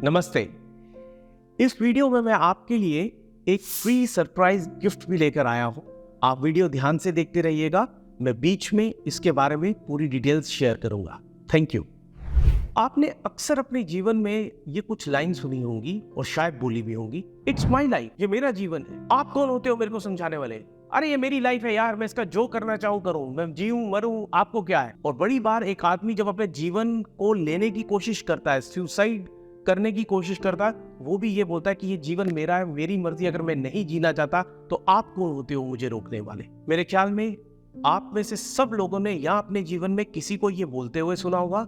नमस्ते। इस वीडियो में मैं आपके लिए एक फ्री सरप्राइज गिफ्ट भी लेकर आया हूं। आप वीडियो ध्यान से देखते रहिएगा। मैं बीच में इसके बारे में पूरी डिटेल्स शेयर करूंगा। Thank you. आपने अक्सर अपने जीवन में ये कुछ लाइन सुनी होंगी और शायद बोली भी होंगी, इट्स माई लाइफ, ये मेरा जीवन है। आप कौन होते हो मेरे को समझाने वाले? अरे ये मेरी लाइफ है यार, मैं इसका जो करना चाहूँ करूँ, मैं जीऊं मरूं, आपको क्या है। और बड़ी बार एक आदमी जब अपने जीवन को लेने की कोशिश करता है, सुसाइड करने की कोशिश करता है, वो भी ये बोलता है कि ये जीवन मेरा है, मेरी मर्जी, अगर मैं नहीं जीना चाहता तो आप कौन होते हो मुझे रोकने वाले। मेरे ख्याल में आप में से सब लोगों ने या अपने जीवन में किसी को ये बोलते हुए सुना होगा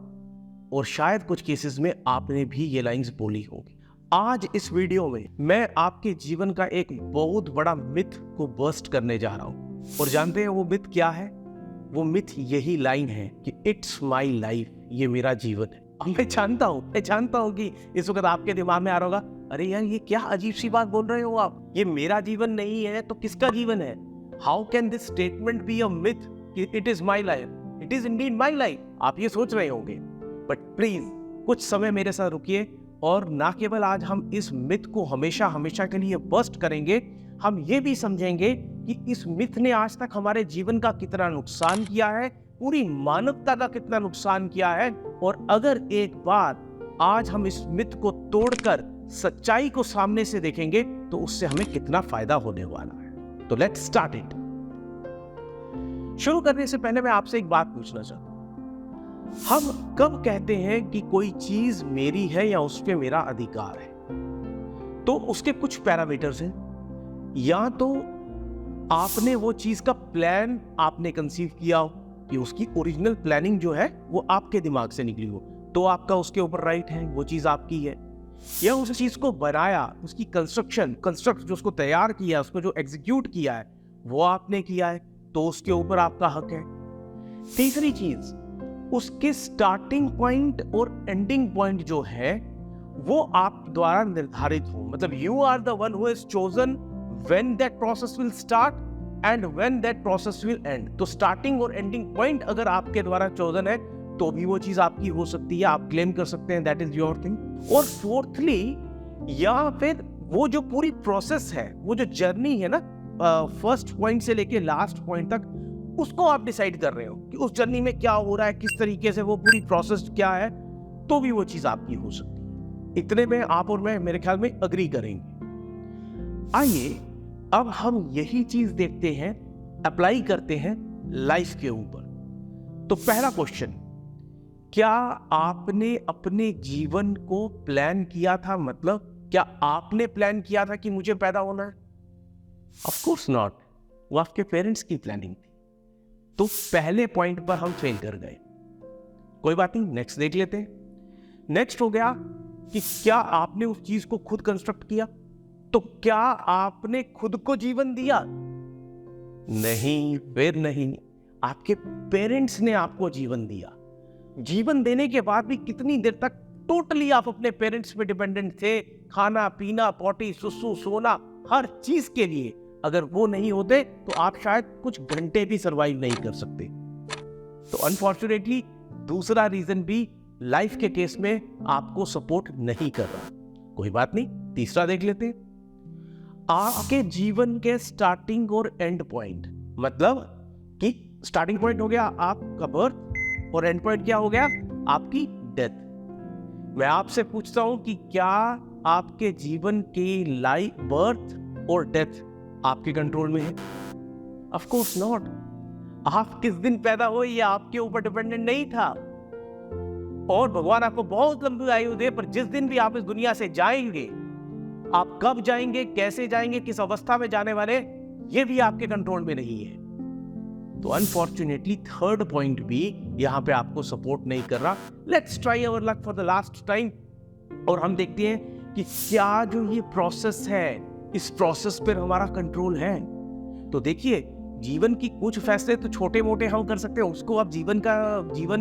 और शायद कुछ केसेस में आपने भी ये लाइंस बोली होगी। आज इस वीडियो में मैं आपके जीवन का एक बहुत बड़ा मिथ को बर्स्ट करने जा रहा हूं। और जानते हैं वो मिथ क्या है? वो मिथ यही लाइन है कि इट्स माई लाइफ, ये मेरा जीवन है। मैं जानता हूं कि इस वक्त आपके दिमाग में आ रहा होगा, अरे यार ये क्या अजीब सी बात बोल रहे हो आप, ये मेरा जीवन नहीं है तो किसका जीवन है? How can this statement be a myth कि it is my life? It is indeed my life, आप ये सोच रहे होंगे। बट प्लीज कुछ समय मेरे साथ रुकिए और ना केवल आज हम इस मिथ को हमेशा हमेशा के लिए बस्ट करेंगे, हम ये भी समझेंगे कि इस मिथ ने आज तक हमारे जीवन का कितना नुकसान किया है, पूरी मानवता का कितना नुकसान किया है। और अगर एक बार आज हम इस मिथ को तोड़कर सच्चाई को सामने से देखेंगे तो उससे हमें कितना फायदा होने वाला है। तो लेट्स स्टार्ट इट। शुरू करने से पहले मैं आपसे एक बात पूछना चाहता हूं, हम कब कहते हैं कि कोई चीज मेरी है या उस पे मेरा अधिकार है? तो उसके कुछ पैरामीटर्स हैं। या तो आपने वो चीज का प्लान आपने कंसीव किया हो कि उसकी ओरिजिनल प्लानिंग जो है वो आपके दिमाग से निकली हो, तो आपका उसके ऊपर राइट है, वो चीज आपकी है। या उस चीज को बनाया, उसकी कंस्ट्रक्ट जो उसको तैयार किया, उसको जो एग्जीक्यूट किया है वो आपने किया है, तो उसके ऊपर आपका हक है। तीसरी चीज, उसके स्टार्टिंग पॉइंट और एंडिंग पॉइंट जो है वो आप द्वारा निर्धारित हो, मतलब you are the one who has chosen when that process will start and when that process will end. तो स्टार्टिंग और एंडिंग पॉइंट अगर आपके द्वारा चोजन है तो भी वो चीज आपकी हो सकती है, आप क्लेम कर सकते हैं, दैट इज योर थिंग। और फोर्थली, या फिर वो जो पूरी प्रोसेस है, वो जो जर्नी है ना, फर्स्ट पॉइंट से लेके लास्ट पॉइंट तक, उसको आप डिसाइड कर रहे हो कि उस जर्नी में क्या हो रहा है, किस तरीके से वो पूरी प्रोसेस क्या है, तो भी वो चीज आपकी हो सकती है। इतने में आप और मैं मेरे ख्याल में अग्री करेंगे। आइए अब हम यही चीज देखते हैं, अप्लाई करते हैं लाइफ के ऊपर। तो पहला क्वेश्चन, क्या आपने अपने जीवन को प्लान किया था? मतलब क्या आपने प्लान किया था कि मुझे पैदा होना है? ऑफ कोर्स नॉट, वो आपके पेरेंट्स की प्लानिंग थी। तो पहले पॉइंट पर हम फेल कर गए। कोई बात नहीं, नेक्स्ट देख लेते हैं। नेक्स्ट हो गया कि क्या आपने उस चीज को खुद कंस्ट्रक्ट किया? तो क्या आपने खुद को जीवन दिया? नहीं, फिर नहीं, आपके पेरेंट्स ने आपको जीवन दिया। जीवन देने के बाद भी कितनी देर तक टोटली आप अपने पेरेंट्स पे डिपेंडेंट थे, खाना पीना, पॉटी, सुसु, सोना, हर चीज के लिए। अगर वो नहीं होते तो आप शायद कुछ घंटे भी सरवाइव नहीं कर सकते। तो अनफॉर्चुनेटली दूसरा रीजन भी लाइफ के केस में आपको सपोर्ट नहीं कर रहा। कोई बात नहीं, तीसरा देख लेते हैं। आपके जीवन के स्टार्टिंग और एंड पॉइंट, मतलब कि स्टार्टिंग पॉइंट हो गया आपका बर्थ और एंड पॉइंट क्या हो गया? आपकी डेथ। मैं आपसे पूछता हूं कि क्या आपके जीवन की लाइफ, बर्थ और डेथ आपके कंट्रोल में है? Of course not. आप किस दिन पैदा हुए ये आपके ऊपर डिपेंडेंट नहीं था। और भगवान आपको बहुत लंबी आयु दे, पर जिस दिन भी आप इस दुनिया से जाएंगे, आप कब जाएंगे, कैसे जाएंगे, किस अवस्था में जाने वाले, ये भी आपके कंट्रोल में नहीं है। तो अनफॉर्चुनेटली थर्ड पॉइंट भी यहां पे आपको सपोर्ट नहीं कर रहा। Let's try our luck for the last time और हम देखते हैं कि क्या जो ये प्रोसेस है, इस प्रोसेस पर हमारा कंट्रोल है। तो देखिए, जीवन की कुछ फैसले तो छोटे मोटे हम कर सकते हैं, उसको आप जीवन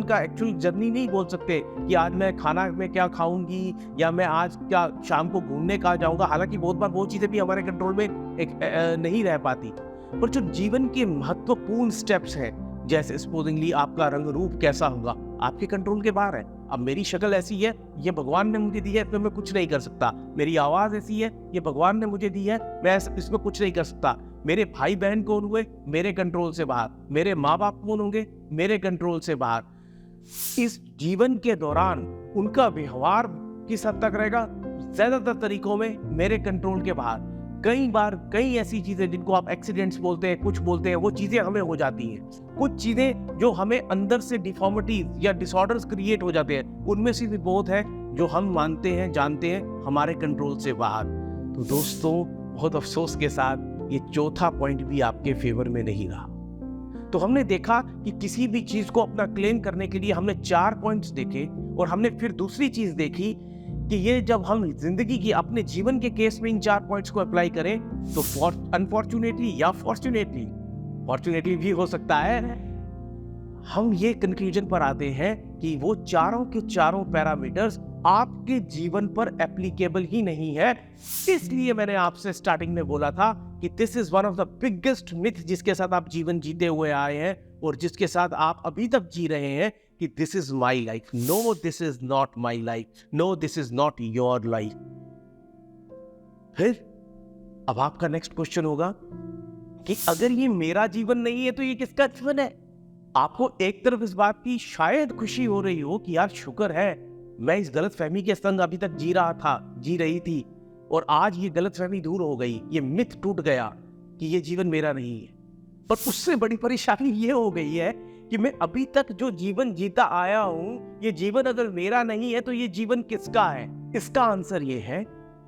का एक्चुअल जर्नी नहीं बोल सकते कि आज मैं खाना में क्या खाऊंगी या मैं आज क्या शाम को घूमने कहाँ जाऊंगा। हालांकि बहुत बार वो चीजें भी हमारे कंट्रोल में नहीं रह पाती। पर जो जीवन के महत्वपूर्ण स्टेप्स हैं, जैसे सपोजिंगली आपका रंग रूप कैसा होगा, आपके कंट्रोल के बाहर है। अब मेरी शक्ल ऐसी है, ये भगवान ने मुझे दी है, इसमें मैं कुछ नहीं कर सकता। मेरी आवाज ऐसी है, ये भगवान ने मुझे दी है, मैं इसमें कुछ नहीं कर सकता। मेरे भाई बहन कौन हुए, मेरे कंट्रोल से बाहर। मेरे माँ बाप कौन होंगे, मेरे कंट्रोल से बाहर। इस जीवन के दौरान उनका व्यवहार किस हद तक रहेगा, ज्यादातर तरीकों में मेरे कंट्रोल के बाहर। कई बार कई ऐसी चीजें जिनको आप एक्सीडेंट्स बोलते हैं, कुछ बोलते हैं, वो चीजें हमें हो जाती हैं। कुछ चीजें जो हमें अंदर से डिफॉर्मिटीज या डिसऑर्डर्स क्रिएट हो जाते हैं, उनमें से भी बहुत है जो हम मानते हैं, जानते हैं, हमारे कंट्रोल से बाहर। तो दोस्तों, बहुत अफसोस के साथ ये चौथा पॉइंट भी आपके फेवर में नहीं रहा। तो हमने देखा कि किसी भी चीज को अपना क्लेम करने के लिए हमने 4 पॉइंट्स देखे, और हमने फिर दूसरी चीज देखी कि ये जब हम जिंदगी की अपने जीवन के केस में इन 4 पॉइंट्स को अप्लाई करें तो अनफॉर्चुनेटली या फॉर्चुनेटली भी हो सकता है, हम ये कंक्लूजन पर आते हैं कि वो चारों के चारों पैरामीटर्स आपके जीवन पर एप्लीकेबल ही नहीं है। इसलिए मैंने आपसे स्टार्टिंग में बोला था कि this is one of the biggest myth जिसके साथ आप जीवन जीते हुए आए हैं और जिसके साथ आप अभी तक जी रहे हैं कि this is my life. No, this is not my life. No, this is not your life. फिर अब आपका नेक्स्ट क्वेश्चन होगा कि अगर ये मेरा जीवन नहीं है तो ये किसका जीवन है? आपको एक तरफ इस बात की शायद खुशी हो रही हो कि यार शुक्र है मैं इस गलतफहमी के संग अभी तक जी रही थी और आज ये गलतफहमी दूर हो गई, ये मिथ टूट गया कि ये जीवन मेरा नहीं है। पर उससे बड़ी परेशानी ये हो गई है कि मैं अभी तक जो जीवन जीता आया हूं, ये जीवन अगर मेरा नहीं है तो ये जीवन किसका है? इसका आंसर ये है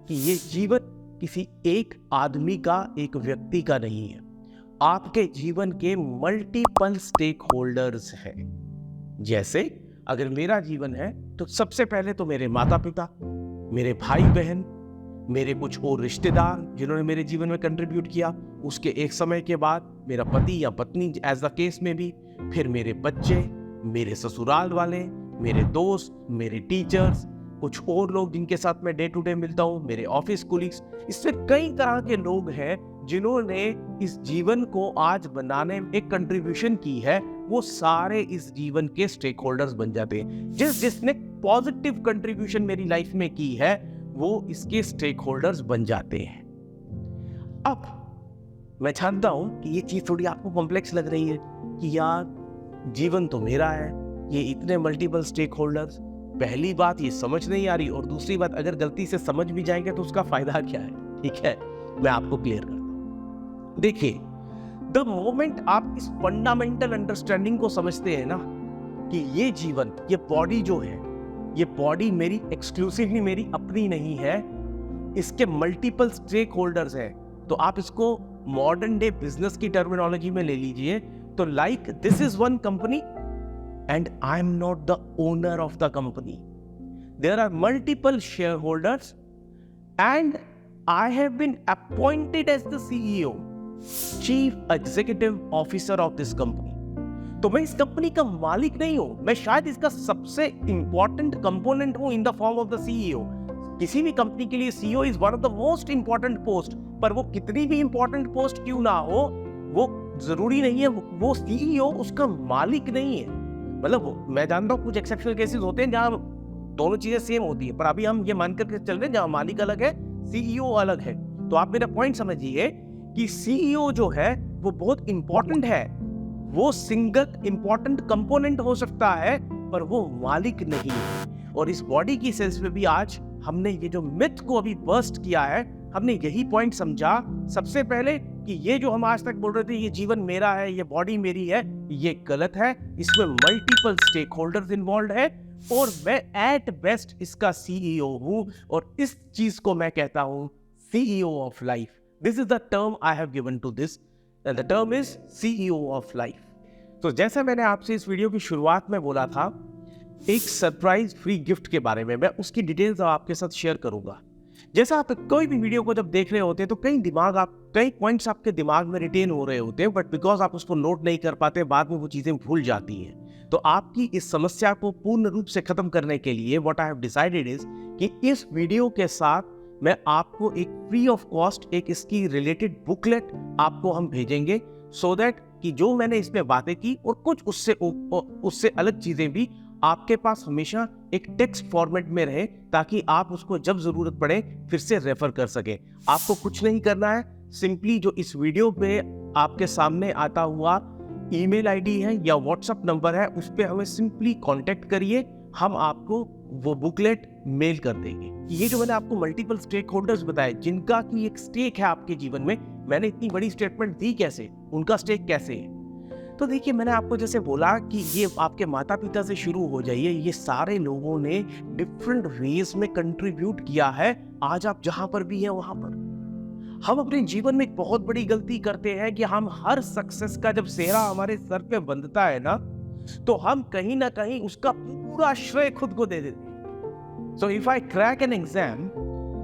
कि ये जीवन किसी एक आदमी का, एक व्यक्ति का नहीं है। आपके जीवन के मल्टीपल स्टेक होल्डर्स हैं। जैसे अगर मेरा जीवन है तो सबसे पहले तो मेरे माता पिता, मेरे भाई बहन, मेरे कुछ और रिश्तेदार जिन्होंने मेरे जीवन में कंट्रीब्यूट किया, उसके एक समय के बाद मेरा पति या पत्नी एज द केस में भी, फिर मेरे बच्चे, मेरे ससुराल वाले, मेरे दोस्त, मेरे टीचर्स, कुछ और लोग जिनके साथ मैं डे टू डे मिलता हूँ, मेरे ऑफिस कोलिग्स। इससे कई तरह के लोग हैं जिन्होंने इस जीवन को आज बनाने में एक कंट्रीब्यूशन की है। वो सारे इस जीवन के स्टेक होल्डर्स बन जाते हैं। जिसने पॉजिटिव कंट्रीब्यूशन मेरी लाइफ में की है वो इसके स्टेक होल्डर्स बन जाते हैं। अब मैं जानता हूं कि ये चीज थोड़ी आपको कॉम्प्लेक्स लग रही है कि यार जीवन तो मेरा है, ये इतने मल्टीपल स्टेक होल्डर्स। पहली बात ये समझ नहीं आ रही, और दूसरी बात अगर गलती से समझ भी जाएंगे तो उसका फायदा क्या है? ठीक है, मैं आपको क्लियर करता हूं। देखिए, द मोमेंट आप इस फंडामेंटल अंडरस्टैंडिंग को समझते हैं ना कि ये जीवन, ये बॉडी जो है, ये बॉडी मेरी एक्सक्लूसिवली मेरी अपनी नहीं है, इसके मल्टीपल स्टेक होल्डर्स हैं। तो आप इसको मॉडर्न डे बिजनेस की टर्मिनोलॉजी में ले लीजिए तो like this is one company and I am not the owner of the company. There are multiple shareholders and I have been appointed as the CEO, Chief Executive Officer of this company. तो मैं इस company का मालिक नहीं हूं, मैं शायद इसका सबसे इंपॉर्टेंट कंपोनेंट हूं in the form of the CEO। किसी भी कंपनी के लिए CEO is one of the most important post, पर वो कितनी भी इंपॉर्टेंट पोस्ट क्यों ना हो, वो जरूरी नहीं है वो CEO उसका मालिक नहीं है। मतलब मैं जानता हूँ कुछ एक्सेप्शनल केसेस होते हैं जहां दोनों चीजें सेम होती है, पर अभी हम ये मान करके चल रहे हैं जहां मालिक अलग है, CEO अलग है। तो आप मेरा पॉइंट समझिए कि CEO जो है वो बहुत इंपॉर्टेंट है, वो सिंगल इंपॉर्टेंट कंपोनेंट हो सकता है, पर वो मालिक नहीं है। और इस बॉडी की सेंस में भी आज हमने ये जो मिथ को अभी बर्स्ट किया है, हमने यही पॉइंट समझा सबसे पहले कि ये जो हम आज तक बोल रहे थे ये जीवन मेरा है, ये बॉडी मेरी है, ये गलत है। इसमें मल्टीपल स्टेक होल्डर्स इन्वॉल्व है और मैं एट बेस्ट इसका CEO हूं, और इस चीज को मैं कहता हूं CEO of life. This is the term I have given to this, and the term is CEO of life. तो जैसा मैंने आपसे इस वीडियो की शुरुआत में बोला था, एक सरप्राइज फ्री गिफ्ट के बारे में, मैं उसकी डिटेल्स आपके साथ शेयर करूंगा। जैसा आप कोई भी वीडियो को जब देख रहे होते हैं तो कई पॉइंट्स आपके दिमाग में रिटेन हो रहे होते हैं, बट बिकॉज आप उसको नोट नहीं कर पाते, बाद में वो चीजें भूल जाती हैं। तो आपकी इस समस्या को पूर्ण रूप से खत्म करने के लिए what I have decided is कि इस वीडियो के साथ मैं आपको एक फ्री ऑफ कॉस्ट एक इसकी रिलेटेड बुकलेट आपको हम भेजेंगे, सो दैट कि जो मैंने इसमें बातें की और कुछ उससे अलग चीजें भी आपके पास हमेशा एक टेक्स्ट फॉर्मेट में रहे, ताकि आप उसको जब जरूरत पड़े फिर से रेफर कर सके। आपको कुछ नहीं करना है, सिंपली जो इस वीडियो पे आपके सामने आता हुआ ईमेल आईडी है या व्हाट्सएप नंबर है, उस पे हमें सिंपली कांटेक्ट करिए, हम आपको वो बुकलेट मेल कर देंगे। ये जो मैंने आपको मल्टीपल स्टेक होल्डर्स बताए, जिनका की एक स्टेक है आपके जीवन में, मैंने इतनी बड़ी स्टेटमेंट दी कैसे, उनका स्टेक कैसे है? तो देखिए, मैंने आपको जैसे बोला कि ये आपके माता पिता से शुरू हो जाइए, ये सारे लोगों ने डिफरेंट वेज में कंट्रीब्यूट किया है आज आप जहां पर भी हैं वहां पर। हम अपने जीवन में एक बहुत बड़ी गलती करते हैं कि हम हर सक्सेस का जब सेहरा हमारे सर पे बंधता है ना, तो हम कहीं ना कहीं उसका पूरा श्रेय खुद को दे देते हैं। So if I crack an exam,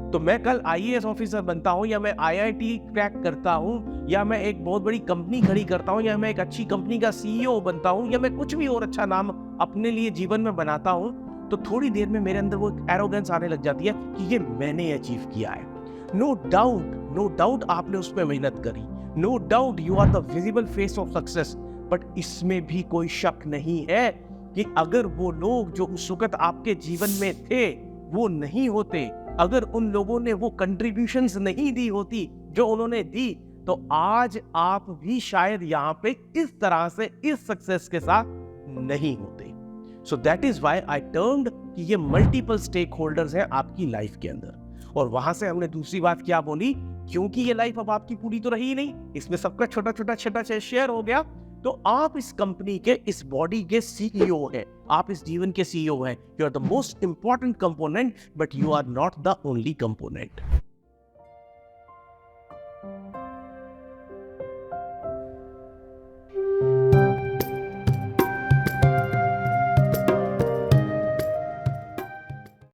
तो मैं कल आईएएस ऑफिसर बनता हूं, या मैं आईआईटी क्रैक करता हूं, या मैं एक बहुत बड़ी कंपनी खड़ी करता हूं, या मैं एक अच्छी कंपनी का सीईओ बनता हूं, या मैं कुछ भी और अच्छा नाम अपने लिए जीवन में बनाता हूं, तो थोड़ी देर में मेरे अंदर वो एरोगेंस आने लग जाती है कि ये मैंने अचीव किया है। नो डाउट आपने उस पर मेहनत करी, no doubt you are the visible face of success, but इसमें भी कोई शक नहीं है कि अगर वो लोग जो उस वक्त आपके जीवन में थे वो नहीं होते, अगर उन लोगों ने वो कंट्रीब्यूशंस नहीं दी होती जो उन्होंने दी, तो आज आप भी शायद यहाँ पे इस तरह से इस सक्सेस के साथ नहीं होते। So that is why I termed कि ये मल्टीपल स्टेक होल्डर्स हैं आपकी लाइफ के अंदर। और वहां से हमने दूसरी बात क्या बोली, क्योंकि ये लाइफ अब आपकी पूरी तो रही नहीं, इसमें सबका छोटा छोटा शेयर हो गया, तो आप इस कंपनी के, इस बॉडी के सीईओ हैं, आप इस जीवन के सीईओ हैं। You are the most important component, but you are not the only component.